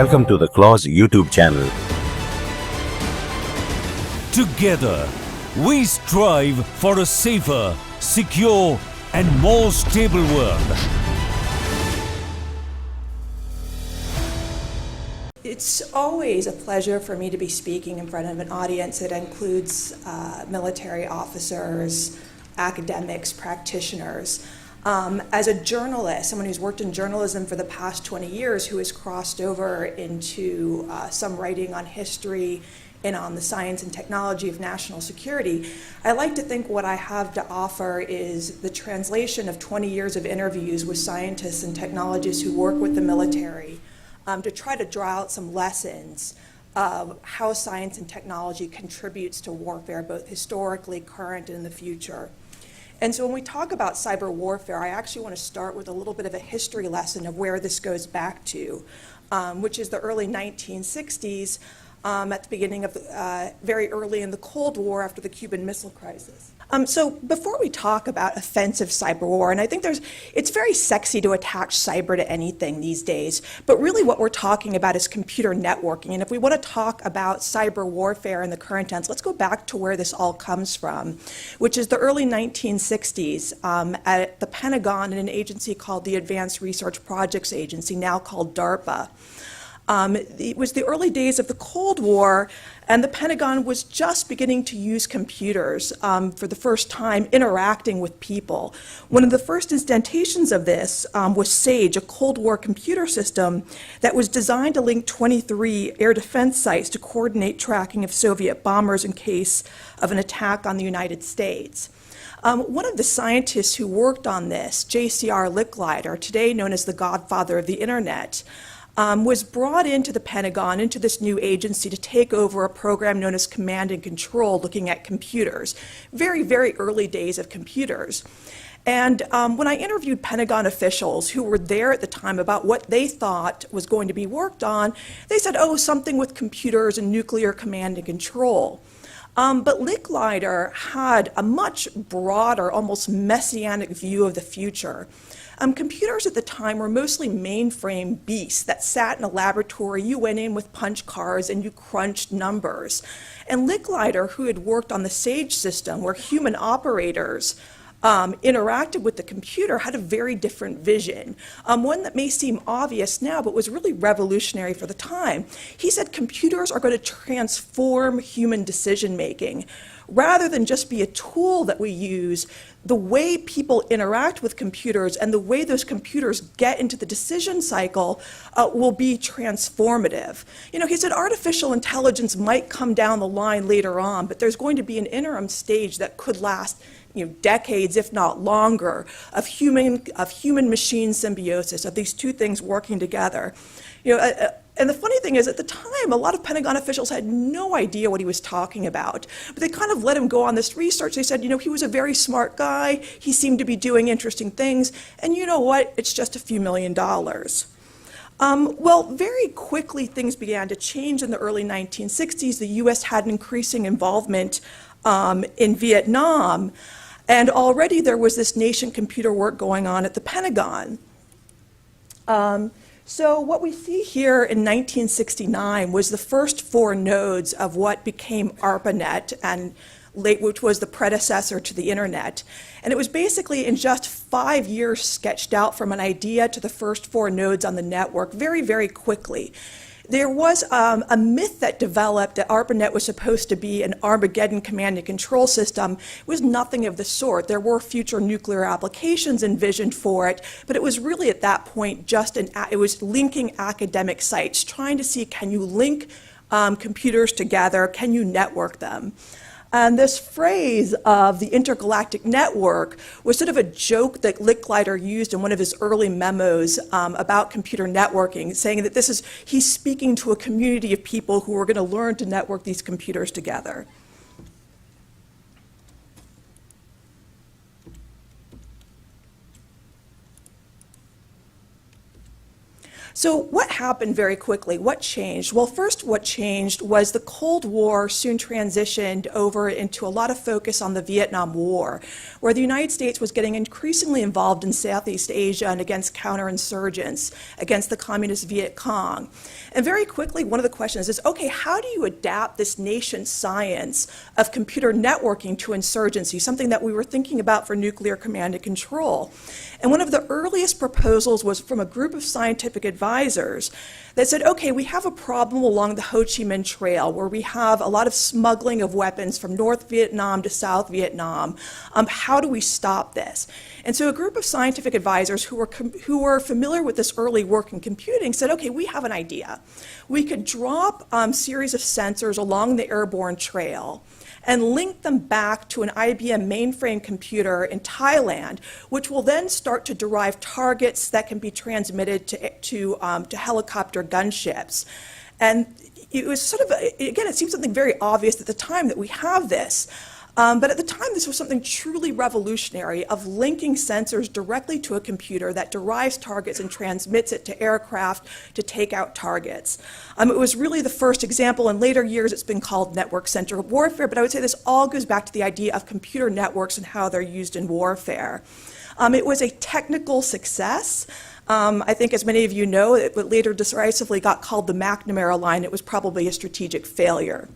Welcome to the Claws YouTube channel. Together, we strive for a safer, secure, and more stable world. It's always a pleasure for me to be speaking in front of an audience that includes military officers, academics, practitioners. As a journalist, someone who's worked in journalism for the past 20 years, who has crossed over into some writing on history and on the science and technology of national security, I like to think what I have to offer is the translation of 20 years of interviews with scientists and technologists who work with the military to try to draw out some lessons of how science and technology contributes to warfare, both historically, current, and in the future. And so when we talk about cyber warfare, I actually want to start with a little bit of a history lesson of where this goes back to, which is the early 1960s, at the beginning of very early in the Cold War after the Cuban Missile Crisis. So before we talk about offensive cyber war, and I think it's very sexy to attach cyber to anything these days, but really what we're talking about is computer networking. And if we want to talk about cyber warfare in the current tense, let's go back to where this all comes from, which is the early 1960s at the Pentagon in an agency called the Advanced Research Projects Agency, now called DARPA. It was the early days of the Cold War, and the Pentagon was just beginning to use computers for the first time, interacting with people. One of the first instantations of this was SAGE, a Cold War computer system that was designed to link 23 air defense sites to coordinate tracking of Soviet bombers in case of an attack on the United States. One of the scientists who worked on this, J.C.R. Licklider, today known as the godfather of the internet, was brought into the Pentagon, into this new agency, to take over a program known as Command and Control, looking at computers. Very, very early days of computers. And when I interviewed Pentagon officials who were there at the time about what they thought was going to be worked on, they said, oh, something with computers and nuclear command and control. But Licklider had a much broader, almost messianic view of the future. Computers at the time were mostly mainframe beasts that sat in a laboratory. You went in with punch cards and you crunched numbers. And Licklider, who had worked on the SAGE system, where human operators interacted with the computer, had a very different vision, one that may seem obvious now, but was really revolutionary for the time. He said computers are going to transform human decision-making. Rather than just be a tool that we use, the way people interact with computers and the way those computers get into the decision cycle will be transformative. You know, he said artificial intelligence might come down the line later on, but there's going to be an interim stage that could last decades, if not longer, of human-machine symbiosis, of these two things working together. And the funny thing is, at the time, a lot of Pentagon officials had no idea what he was talking about. But they kind of let him go on this research. They said, he was a very smart guy. He seemed to be doing interesting things. And you know what? It's just a few $1 million. Well, very quickly, things began to change in the early 1960s. The U.S. had an increasing involvement in Vietnam. And already there was this nation computer work going on at the Pentagon. So what we see here in 1969 was the first 4 nodes of what became ARPANET, and which was the predecessor to the internet. And it was basically in just 5 years sketched out from an idea to the first 4 nodes on the network very, very quickly. There was a myth that developed that ARPANET was supposed to be an Armageddon command and control system. It was nothing of the sort. There were future nuclear applications envisioned for it, but it was really at that point it was linking academic sites, trying to see, can you link computers together, can you network them? And this phrase of the intergalactic network was sort of a joke that Licklider used in one of his early memos about computer networking, saying that he's speaking to a community of people who are going to learn to network these computers together. So what happened very quickly? What changed? Well, first what changed was the Cold War soon transitioned over into a lot of focus on the Vietnam War, where the United States was getting increasingly involved in Southeast Asia and against counterinsurgents, against the communist Viet Cong. And very quickly, one of the questions is, okay, how do you adapt this nascent science of computer networking to insurgency, something that we were thinking about for nuclear command and control? And one of the earliest proposals was from a group of scientific advisors that said, okay, we have a problem along the Ho Chi Minh Trail where we have a lot of smuggling of weapons from North Vietnam to South Vietnam. How do we stop this? And so a group of scientific advisors who were familiar with this early work in computing said, okay, we have an idea. We could drop a series of sensors along the airborne trail and link them back to an IBM mainframe computer in Thailand, which will then start to derive targets that can be transmitted to helicopter gunships. And it was sort of, again, it seems something very obvious at the time that we have this. But at the time, this was something truly revolutionary of linking sensors directly to a computer that derives targets and transmits it to aircraft to take out targets. It was really the first example. In later years, it's been called network-centered warfare, but I would say this all goes back to the idea of computer networks and how they're used in warfare. It was a technical success. I think, as many of you know, it later derisively got called the McNamara line. It was probably a strategic failure.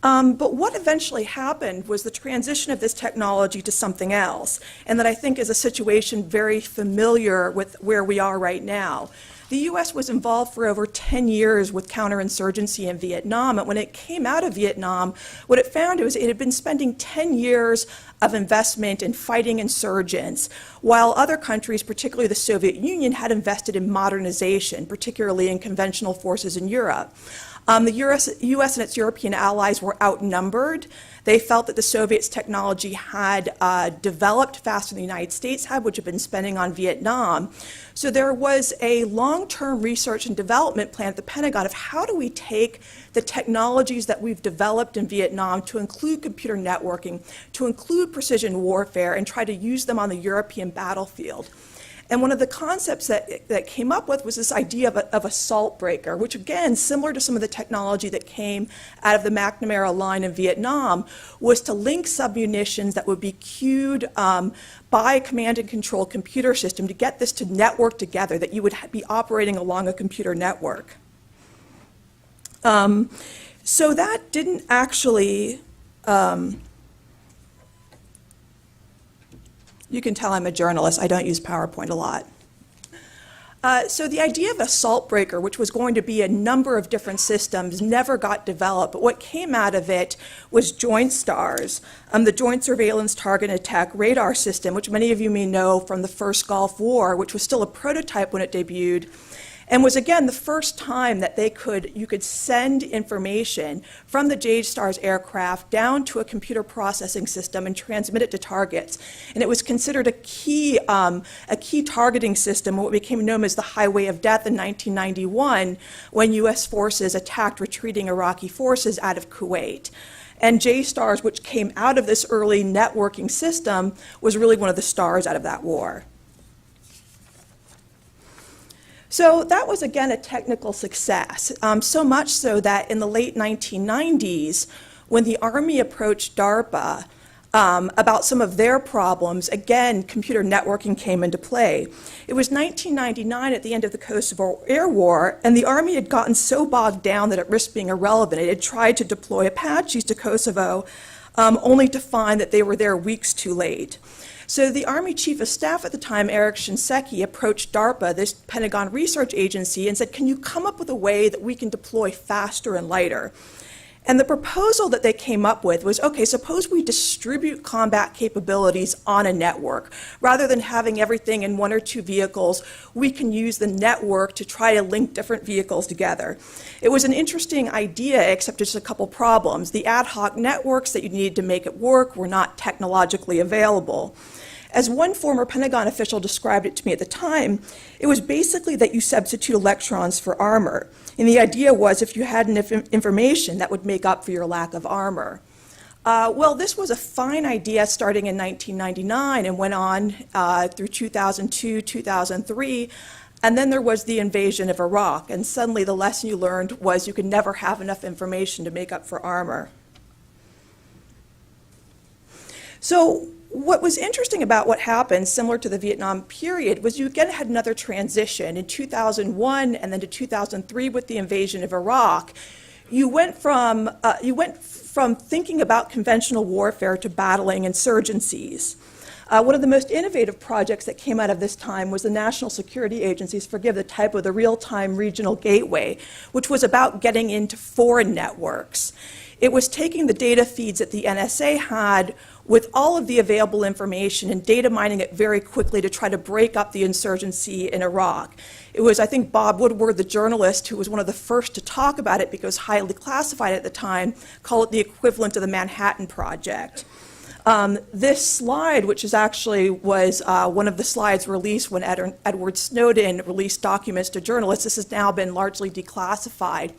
But what eventually happened was the transition of this technology to something else, and that I think is a situation very familiar with where we are right now. The U.S. was involved for over 10 years with counterinsurgency in Vietnam, and when it came out of Vietnam, what it found was it had been spending 10 years of investment in fighting insurgents, while other countries, particularly the Soviet Union, had invested in modernization, particularly in conventional forces in Europe. The U.S. and its European allies were outnumbered. They felt that the Soviets' technology had developed faster than the United States had, which had been spending on Vietnam. So there was a long-term research and development plan at the Pentagon of how do we take the technologies that we've developed in Vietnam to include computer networking, to include precision warfare, and try to use them on the European battlefield. And one of the concepts that came up with was this idea of a salt breaker, which again, similar to some of the technology that came out of the McNamara line in Vietnam, was to link submunitions that would be queued by a command and control computer system to get this to network together, that you would be operating along a computer network. So that didn't actually, you can tell I'm a journalist. I don't use PowerPoint a lot. So the idea of a salt breaker, which was going to be a number of different systems, never got developed. But what came out of it was Joint STARS, the Joint Surveillance Target Attack Radar System, which many of you may know from the first Gulf War, which was still a prototype when it debuted, and was again the first time that you could send information from the JSTARS aircraft down to a computer processing system and transmit it to targets. And it was considered a key targeting system, what became known as the Highway of Death in 1991, when U.S. forces attacked retreating Iraqi forces out of Kuwait. And JSTARS, which came out of this early networking system, was really one of the stars out of that war. So that was, again, a technical success, so much so that in the late 1990s, when the Army approached DARPA about some of their problems, again, computer networking came into play. It was 1999 at the end of the Kosovo Air War, and the Army had gotten so bogged down that it risked being irrelevant. It had tried to deploy Apaches to Kosovo, only to find that they were there weeks too late. So the Army Chief of Staff at the time, Eric Shinseki, approached DARPA, this Pentagon research agency, and said, can you come up with a way that we can deploy faster and lighter? And the proposal that they came up with was, okay, suppose we distribute combat capabilities on a network. Rather than having everything in one or two vehicles, we can use the network to try to link different vehicles together. It was an interesting idea, except just a couple problems. The ad hoc networks that you needed to make it work were not technologically available. As one former Pentagon official described it to me at the time, it was basically that you substitute electrons for armor. And the idea was if you had enough information, that would make up for your lack of armor. Well, this was a fine idea starting in 1999 and went on through 2002, 2003, and then there was the invasion of Iraq, and suddenly the lesson you learned was you could never have enough information to make up for armor. So what was interesting about what happened, similar to the Vietnam period, was you again had another transition. In 2001 and then to 2003 with the invasion of Iraq, you went from thinking about conventional warfare to battling insurgencies. One of the most innovative projects that came out of this time was the National Security Agency's, forgive the typo, the Real-Time Regional Gateway, which was about getting into foreign networks. It was taking the data feeds that the NSA had with all of the available information and data mining it very quickly to try to break up the insurgency in Iraq. It was, I think, Bob Woodward, the journalist, who was one of the first to talk about it because it was highly classified at the time, called it the equivalent of the Manhattan Project. This slide, which is actually was one of the slides released when Edward Snowden released documents to journalists, this has now been largely declassified.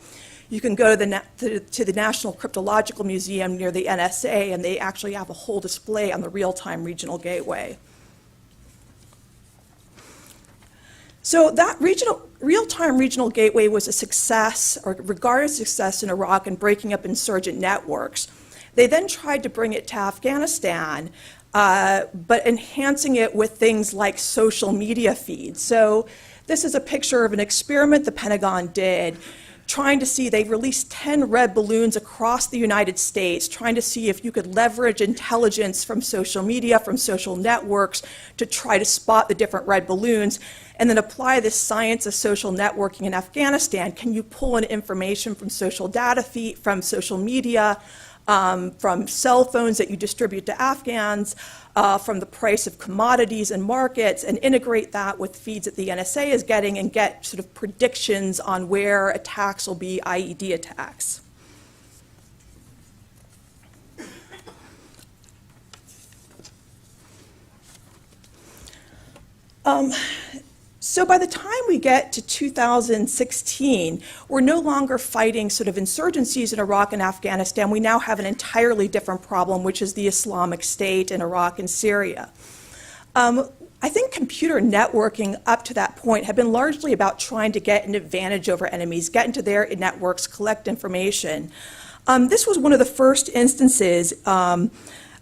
You can go to the National Cryptological Museum near the NSA, and they actually have a whole display on the Real-Time Regional Gateway. So that Real-Time Regional Gateway was a success, or regarded as a success in Iraq in breaking up insurgent networks. They then tried to bring it to Afghanistan, but enhancing it with things like social media feeds. So this is a picture of an experiment the Pentagon did, trying to see, they released 10 red balloons across the United States, trying to see if you could leverage intelligence from social media, from social networks, to try to spot the different red balloons, and then apply this science of social networking in Afghanistan. Can you pull in information from social data feed, from social media, from cell phones that you distribute to Afghans, from the price of commodities and markets, and integrate that with feeds that the NSA is getting and get sort of predictions on where attacks will be, IED attacks. So by the time we get to 2016, we're no longer fighting sort of insurgencies in Iraq and Afghanistan. We now have an entirely different problem, which is the Islamic State in Iraq and Syria. I think computer networking up to that point had been largely about trying to get an advantage over enemies, get into their networks, collect information. This was one of the first instances of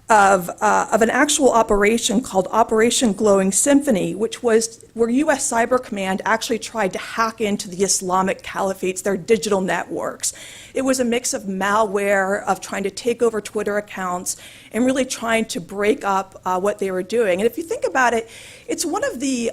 an actual operation called Operation Glowing Symphony, which was where U.S. Cyber Command actually tried to hack into the Islamic Caliphates, their digital networks. It was a mix of malware, of trying to take over Twitter accounts, and really trying to break up what they were doing. And if you think about it, it's one of the,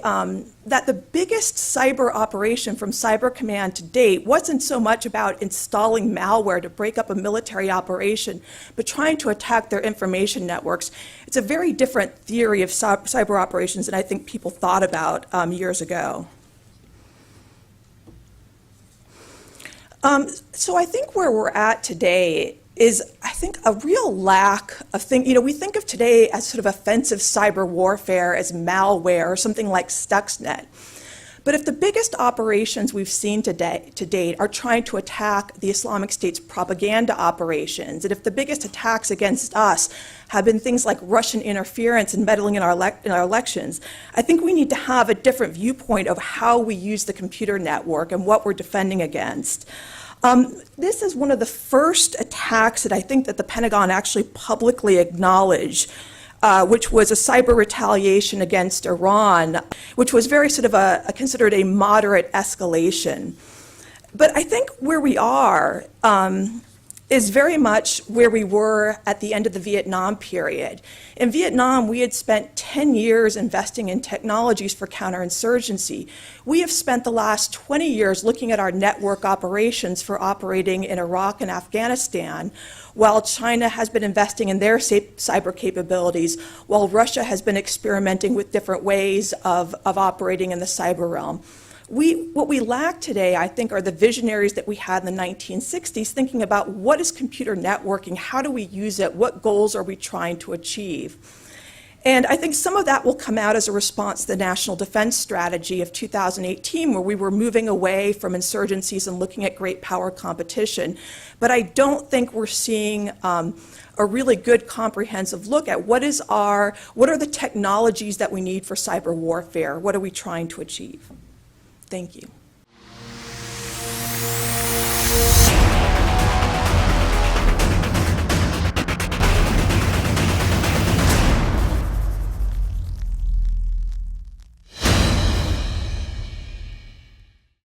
that the biggest cyber operation from Cyber Command to date wasn't so much about installing malware to break up a military operation, but trying to attack their information networks. It's a very different theory of cyber operations than I think people thought about years ago. So I think where we're at today is, I think, a real lack of things. You know, we think of today as sort of offensive cyber warfare, as malware, or something like Stuxnet. But if the biggest operations we've seen to date are trying to attack the Islamic State's propaganda operations, and if the biggest attacks against us have been things like Russian interference and meddling in our elections, I think we need to have a different viewpoint of how we use the computer network and what we're defending against. This is one of the first attacks that I think that the Pentagon actually publicly acknowledged, which was a cyber retaliation against Iran, which was very sort of considered a moderate escalation. But I think where we are is very much where we were at the end of the Vietnam period. In Vietnam, we had spent 10 years investing in technologies for counterinsurgency. We have spent the last 20 years looking at our network operations for operating in Iraq and Afghanistan, while China has been investing in their cyber capabilities, while Russia has been experimenting with different ways of operating in the cyber realm. What we lack today, I think, are the visionaries that we had in the 1960s, thinking about what is computer networking, how do we use it, what goals are we trying to achieve. And I think some of that will come out as a response to the National Defense Strategy of 2018, where we were moving away from insurgencies and looking at great power competition. But I don't think we're seeing a really good comprehensive look at what are the technologies that we need for cyber warfare? What are we trying to achieve? Thank you.